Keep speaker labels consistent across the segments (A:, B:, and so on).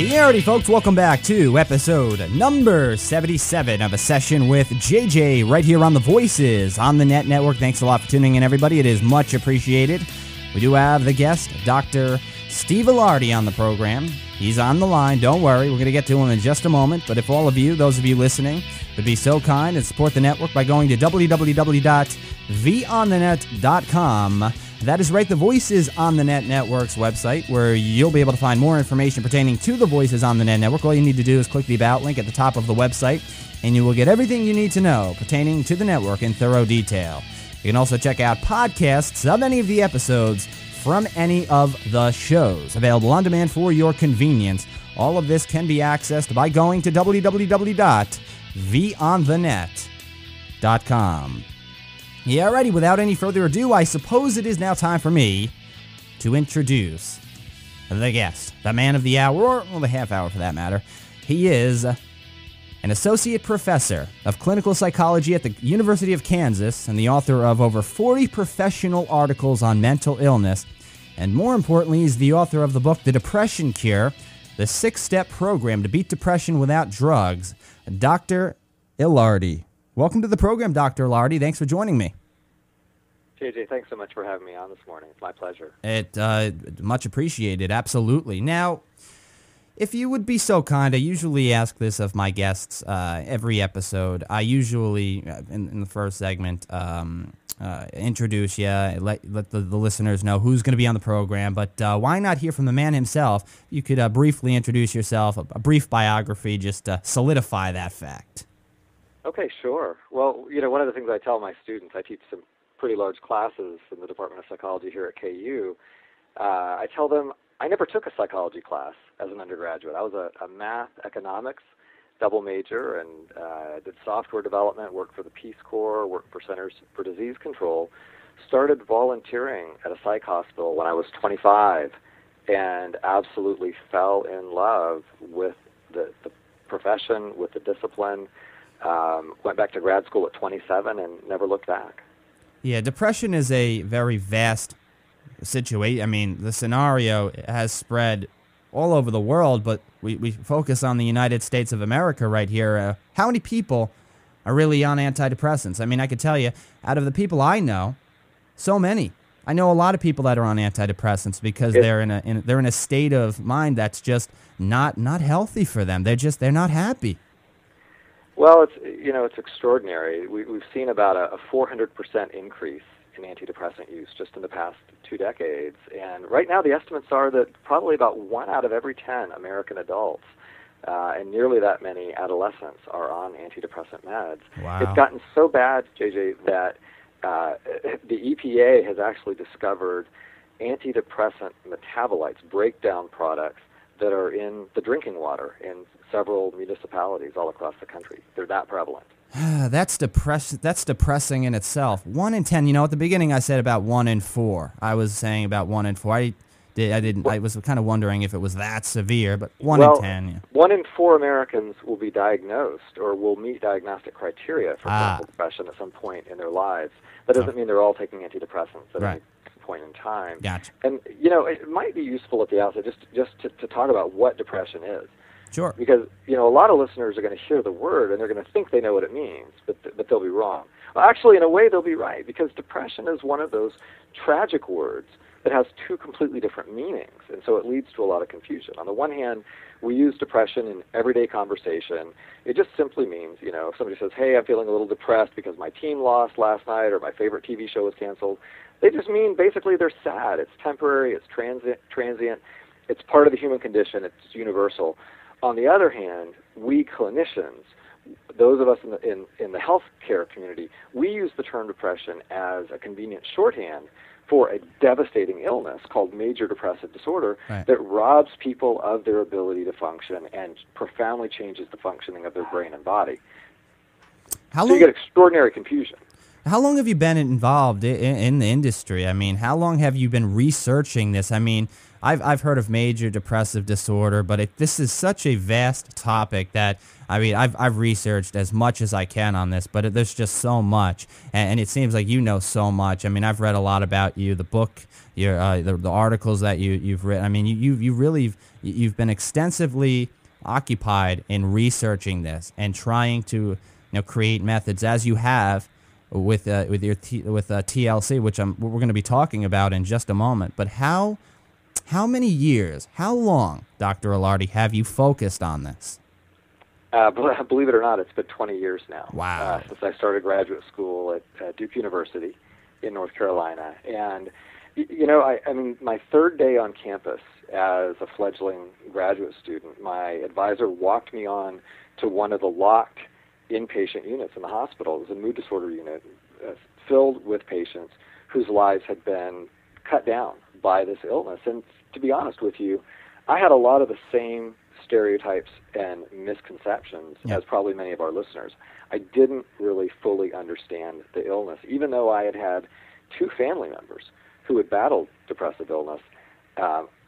A: Alrighty, folks, welcome back to episode number 77 of A Session with JJ right here on the Voices on the Net Network. Thanks a lot for tuning in, everybody. It is much appreciated. We do have the guest, Dr. Steve Ilardi, on the program. He's on the line. Don't worry. We're going to get to him in just a moment. But if all of you, those of you listening, would be so kind and support the network by going to www.vonthenet.com. That is right, the Voices on the Net Network's website, where you'll be able to find more information pertaining to the Voices on the Net Network. All you need to do is click the About link at the top of the website, and you will get everything you need to know pertaining to the network in thorough detail. You can also check out podcasts of any of the episodes from any of the shows, available on demand for your convenience. All of this can be accessed by going to www.vonthenet.com. Yeah, alrighty, without any further ado, I suppose it is now time for me to introduce the guest, the man of the hour, or the half hour for that matter. He is an associate professor of clinical psychology at the University of Kansas and the author of over 40 professional articles on mental illness. And more importantly, he's the author of the book, The Depression Cure, the 6-step program to beat depression without drugs, Dr. Ilardi. Welcome to the program, Dr. Ilardi. Thanks for joining me.
B: JJ, thanks so much for having me on this morning. It's my pleasure.
A: Much appreciated, absolutely. Now, if you would be so kind, I usually ask this of my guests every episode. I usually, in the first segment, introduce you, let the listeners know who's going to be on the program, but why not hear from the man himself? You could briefly introduce yourself, a brief biography, just to solidify that fact.
B: Okay, sure. Well, one of the things I tell my students, I teach some pretty large classes in the Department of Psychology here at KU. I tell them I never took a psychology class as an undergraduate. I was a math economics double major and did software development, worked for the Peace Corps, worked for Centers for Disease Control, started volunteering at a psych hospital when I was 25 and absolutely fell in love with the profession, with the discipline. Went back to grad school at 27 and never looked back.
A: Yeah, depression is a very vast situation. I mean, the scenario has spread all over the world, but we focus on the United States of America right here. How many people are really on antidepressants? I mean, I could tell you, out of the people I know, so many. I know a lot of people that are on antidepressants because they're in a state of mind that's just not healthy for them. They're not happy.
B: Well, it's extraordinary. We've seen about a 400% increase in antidepressant use just in the past 2 decades. And right now the estimates are that probably about 1 out of every 10 American adults and nearly that many adolescents are on antidepressant meds.
A: Wow.
B: It's gotten so bad, JJ, that the EPA has actually discovered antidepressant metabolites, breakdown products, that are in the drinking water in several municipalities all across the country. They're that prevalent.
A: That's depressing in itself. 1 in 10. At the beginning I said about 1 in 4. I was saying about 1 in 4. I was kind of wondering if it was that severe, but 1 in 10. Yeah.
B: 1 in 4 Americans will be diagnosed or will meet diagnostic criteria for clinical depression at some point in their lives. That doesn't mean they're all taking antidepressants at any point in time.
A: Gotcha.
B: And it might be useful at the outset just to talk about what depression is.
A: Sure.
B: Because a lot of listeners are going to hear the word and they're going to think they know what it means, but they'll be wrong. Well, actually, in a way, they'll be right, because depression is one of those tragic words that has 2 completely different meanings, and so it leads to a lot of confusion. On the one hand, we use depression in everyday conversation. It just simply means, if somebody says, hey, I'm feeling a little depressed because my team lost last night or my favorite TV show was canceled, they just mean basically they're sad. It's temporary, it's transient, it's part of the human condition, it's universal. On the other hand, we clinicians, those of us in the healthcare community, we use the term depression as a convenient shorthand for a devastating illness called major depressive disorder that robs people of their ability to function and profoundly changes the functioning of their brain and body. So you get extraordinary confusion.
A: How long have you been involved in the industry? I mean, how long have you been researching this? I mean, I've heard of major depressive disorder, but this is such a vast topic that, I mean, I've researched as much as I can on this, but there's just so much, and it seems like you know so much. I mean, I've read a lot about you, the book, your the articles that you've written. I mean, you've been extensively occupied in researching this and trying to create methods, as you have with TLC, which we're going to be talking about in just a moment. But how many years, how long, Dr. Ilardi, have you focused on this?
B: Believe it or not, it's been 20 years now.
A: Wow.
B: Since I started graduate school at Duke University in North Carolina. And, I mean, my third day on campus as a fledgling graduate student, my advisor walked me on to one of the locked inpatient units in the hospital. It was a mood disorder unit filled with patients whose lives had been cut down by this illness. And to be honest with you, I had a lot of the same stereotypes and misconceptions as probably many of our listeners. I didn't really fully understand the illness, even though I had had two family members who had battled depressive illness.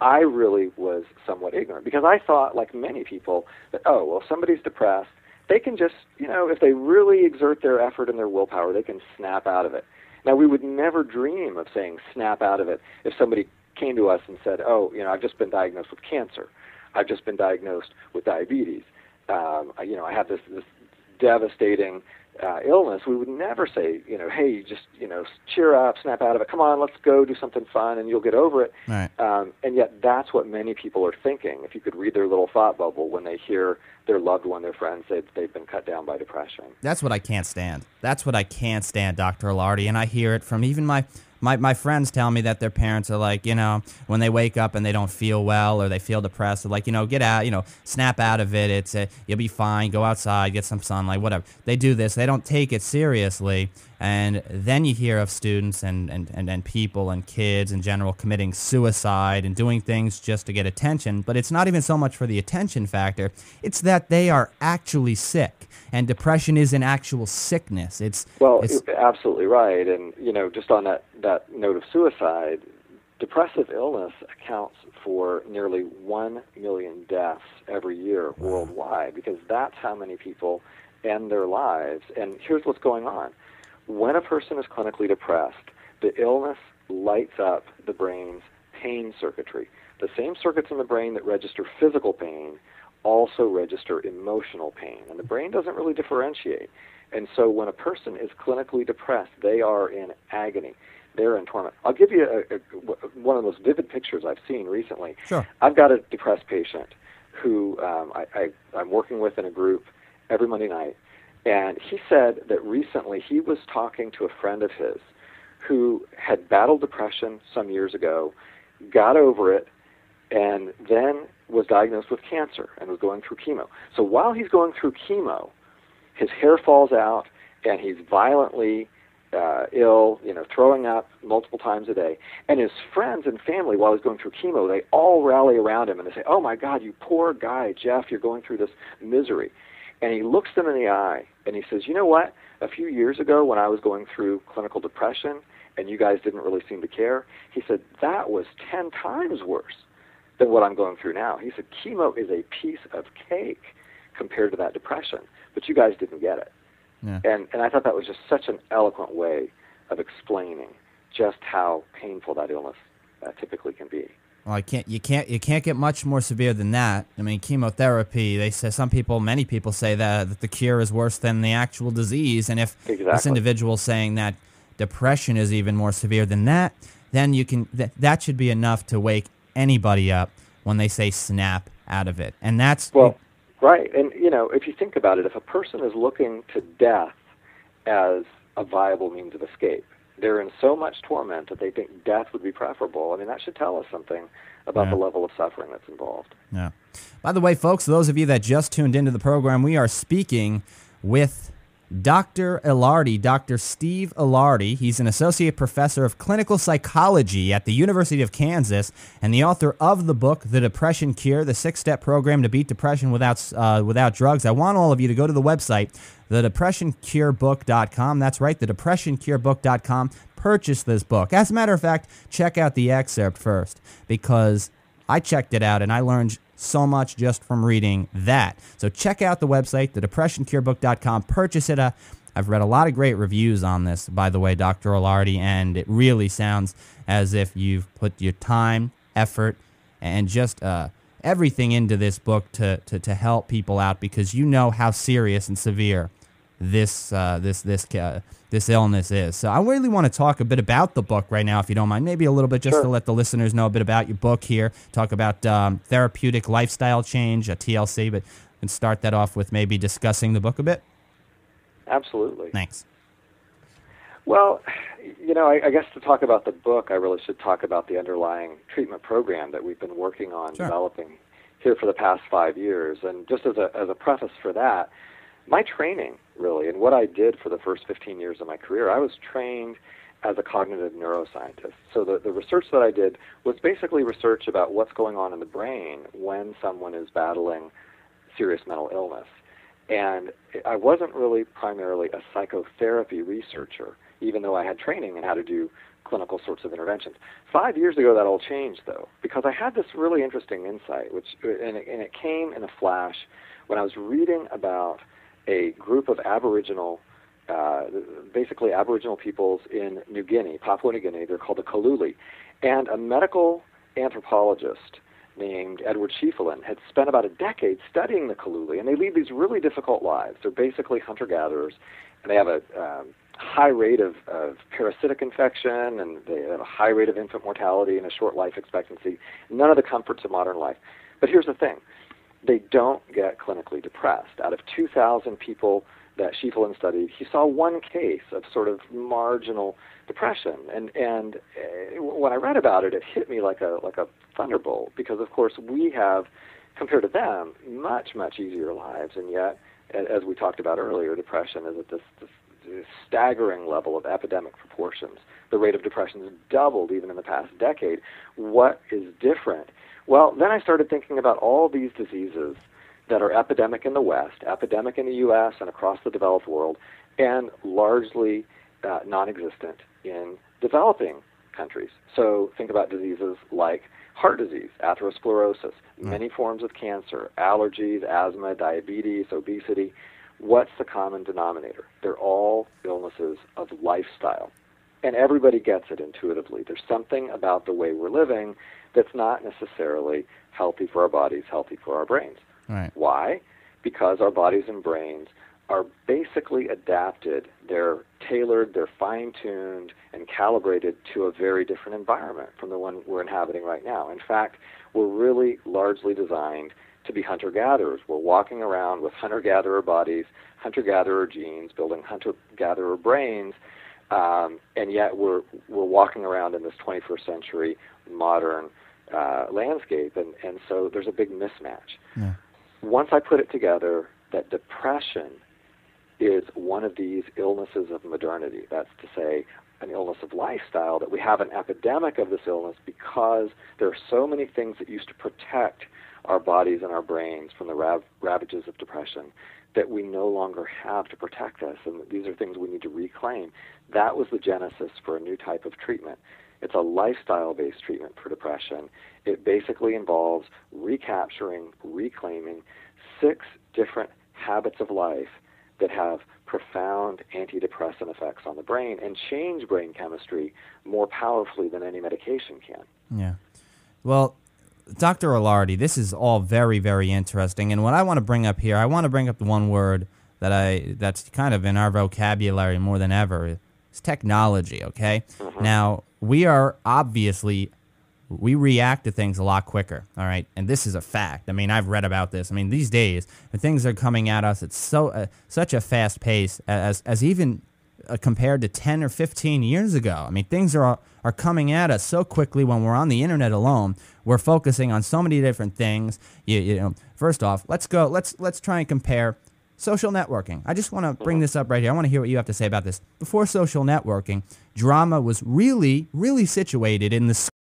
B: I really was somewhat ignorant because I thought, like many people, that, if somebody's depressed, they can just, if they really exert their effort and their willpower, they can snap out of it. Now, we would never dream of saying snap out of it if somebody came to us and said, I've just been diagnosed with cancer. I've just been diagnosed with diabetes. I have this devastating illness. We would never say, hey, just, cheer up, snap out of it. Come on, let's go do something fun and you'll get over it.
A: Right.
B: And yet that's what many people are thinking. If you could read their little thought bubble when they hear their loved one, their friends, they've been cut down by depression.
A: That's what I can't stand. That's what I can't stand, Dr. Ilardi. And I hear it from even my friends tell me that their parents are like, when they wake up and they don't feel well or they feel depressed, they're like, get out, snap out of it. You'll be fine. Go outside, get some sunlight, whatever. They do this. They don't take it seriously. And then you hear of students and people and kids in general committing suicide and doing things just to get attention. But it's not even so much for the attention factor. It's that they are actually sick. And depression is an actual sickness. It's
B: absolutely right. And, just on that note of suicide, depressive illness accounts for nearly 1 million deaths every year worldwide, because that's how many people end their lives. And here's what's going on. When a person is clinically depressed, the illness lights up the brain's pain circuitry. The same circuits in the brain that register physical pain also register emotional pain, and the brain doesn't really differentiate. And so when a person is clinically depressed, they are in agony. They're in torment. I'll give you one of the most vivid pictures I've seen recently.
A: Sure.
B: I've got a depressed patient who I'm working with in a group every Monday night, and he said that recently he was talking to a friend of his who had battled depression some years ago, got over it, and then was diagnosed with cancer and was going through chemo. So while he's going through chemo, his hair falls out and he's violently ill, throwing up multiple times a day. And his friends and family, while he's going through chemo, they all rally around him and they say, "Oh my God, you poor guy, Jeff, you're going through this misery." And he looks them in the eye and he says, "You know what? A few years ago when I was going through clinical depression and you guys didn't really seem to care," he said, "that was 10 times worse than what I'm going through now." He said, "Chemo is a piece of cake compared to that depression, but you guys didn't get it."
A: Yeah.
B: And I thought that was just such an eloquent way of explaining just how painful that illness typically can be.
A: Well, you can't get much more severe than that. I mean, chemotherapy, they say many people say that the cure is worse than the actual disease. And if this individual is saying that depression is even more severe than that, then that should be enough to wake anybody up when they say snap out of it. And that's
B: right. And if you think about it, if a person is looking to death as a viable means of escape, they're in so much torment that they think death would be preferable. I mean, that should tell us something about the level of suffering that's involved.
A: Yeah. By the way, folks, those of you that just tuned into the program, we are speaking with Dr. Ilardi, Dr. Steve Ilardi. He's an associate professor of clinical psychology at the University of Kansas and the author of the book, The Depression Cure, the 6-step program to beat depression without drugs. I want all of you to go to the website, thedepressioncurebooks.com. That's right, thedepressioncurebooks.com. Purchase this book. As a matter of fact, check out the excerpt first, because I checked it out, and I learned so much just from reading that. So check out the website, thedepressioncarebook.com. Purchase it. I've read a lot of great reviews on this, by the way, Dr. Ilardi, and it really sounds as if you've put your time, effort, and just everything into this book to help people out, because you know how serious and severe this illness is. So I really want to talk a bit about the book right now, if you don't mind, maybe a little bit, just
B: Sure.
A: to let the listeners know a bit about your book here. Talk about therapeutic lifestyle change, TLC, but we can start that off with maybe discussing the book a bit.
B: Absolutely.
A: Thanks.
B: Well, I guess to talk about the book, I really should talk about the underlying treatment program that we've been working on developing here for the past 5 years. And just as a preface for that, my training, really, and what I did for the first 15 years of my career, I was trained as a cognitive neuroscientist. So the research that I did was basically research about what's going on in the brain when someone is battling serious mental illness. And I wasn't really primarily a psychotherapy researcher, even though I had training in how to do clinical sorts of interventions. 5 years ago, that all changed, though, because I had this really interesting insight, and it came in a flash when I was reading about a group of basically Aboriginal peoples in New Guinea, Papua New Guinea. They're called the Kaluli. And a medical anthropologist named Edward Schieffelin had spent about a decade studying the Kaluli, and they lead these really difficult lives. They're basically hunter-gatherers, and they have a high rate of parasitic infection, and they have a high rate of infant mortality and a short life expectancy. None of the comforts of modern life. But here's the thing. They don't get clinically depressed. Out of 2,000 people that Schieffelin studied, he saw one case of sort of marginal depression. And when I read about it, it hit me like a thunderbolt, because, of course, we have, compared to them, much, much easier lives. And yet, as we talked about earlier, depression is at this staggering level of epidemic proportions. The rate of depression has doubled even in the past decade. What is different? Well, then I started thinking about all these diseases that are epidemic in the West, epidemic in the U.S. and across the developed world, and largely non-existent in developing countries. So think about diseases like heart disease, atherosclerosis, many forms of cancer, allergies, asthma, diabetes, obesity. What's the common denominator? They're all illnesses of lifestyle. And everybody gets it intuitively. There's something about the way we're living that's not necessarily healthy for our bodies, healthy for our brains.
A: Right.
B: Why? Because our bodies and brains are basically adapted. They're tailored, they're fine-tuned, and calibrated to a very different environment from the one we're inhabiting right now. In fact, we're really largely designed to be hunter-gatherers. We're walking around with hunter-gatherer bodies, hunter-gatherer genes, building hunter-gatherer brains, and yet we're walking around in this 21st century modern landscape, and so there's a big mismatch.
A: Yeah.
B: Once I put it together that depression is one of these illnesses of modernity, that's to say an illness of lifestyle, that we have an epidemic of this illness because there are so many things that used to protect our bodies and our brains from the ravages of depression that we no longer have to protect us, and these are things we need to reclaim. That was the genesis for a new type of treatment. It's a lifestyle-based treatment for depression. It basically involves recapturing, reclaiming 6 different habits of life that have profound antidepressant effects on the brain and change brain chemistry more powerfully than any medication can.
A: Yeah. Well, Dr. Ilardi, this is all very, very interesting. And what I want to bring up here, I want to bring up the one word that's kind of in our vocabulary more than ever. It's technology, okay? Mm-hmm. Now, we react to things a lot quicker, all right? And this is a fact. I mean, I've read about this. I mean, these days, things are coming at us at such a fast pace as even compared to 10 or 15 years ago. I mean, things are coming at us so quickly. When we're on the internet alone, we're focusing on so many different things. You know, first off, let's try and compare social networking. I just want to bring this up right here. I want to hear what you have to say about this. Before social networking, drama was really, really situated in the